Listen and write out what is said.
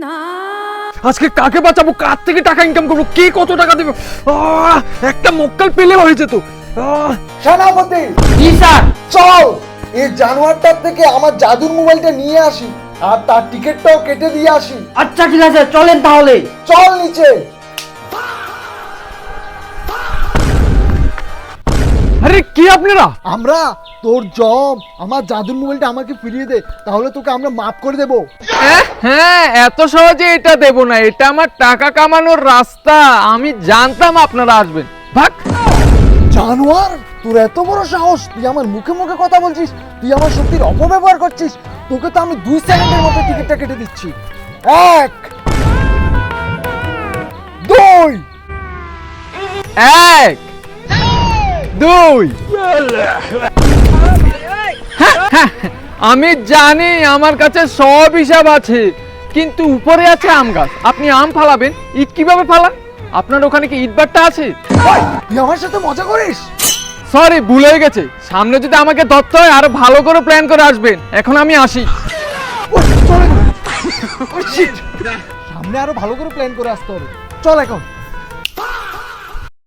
আজকে কাকে বাঁচাবো, কার থেকে টাকা ইনকাম করবো, কে কত টাকা দেবে? একটা মক্কেল পেলে হয়ে যেত। সেনাপতি, জি স্যার। চল এই জানোয়ারটার থেকে আমার জাদুর মোবাইলটা নিয়ে আসি আর তার টিকিটটাও কেটে দিয়ে আসি। আচ্ছা ঠিক আছে, চলেন তাহলে। চল নিচে। আরে কি আপনারা? আমরা তোর জব, আমার জাদুর মোবাইলটা আমাকে ফিরিয়ে দে, তাহলে তোকে আমরা মাফ করে দেব। হ্যাঁ, এত সহজে এটা দেব না, এটা আমার টাকা কামানোর রাস্তা। আমি জানতাম আপনারা আসবেন। ভাগ। জানোয়ার, তোর এত বড় সাহস, তুই আমার মুখে মুখে কথা বলছিস, তুই আমার শক্তির অপব্যবহার করছিস। তোকে তো আমি 2 সেকেন্ডের মধ্যে টিকিটটা কেটে দিচ্ছি। 1 2 1 2। আমি জানি আমার কাছে সব হিসাব আছে, কিন্তু উপরে আছে আম গাছ। আপনি আম ফালাবেন, ইট কিভাবে ফালান? আপনার ওখানে কি ইট ভাটা আছে? ওই, তুই আমার সাথে মজা করিস? সরি, ভুল হয়ে গেছে। সামনে যদি আমাকে ধরতে হয় আরো ভালো করে প্ল্যান করে আসবেন। এখন আমি আসি। ওই, চলে গেল। ওই, shit! সামনে আরো ভালো করে প্ল্যান করে আসতে হবে। চল এখন।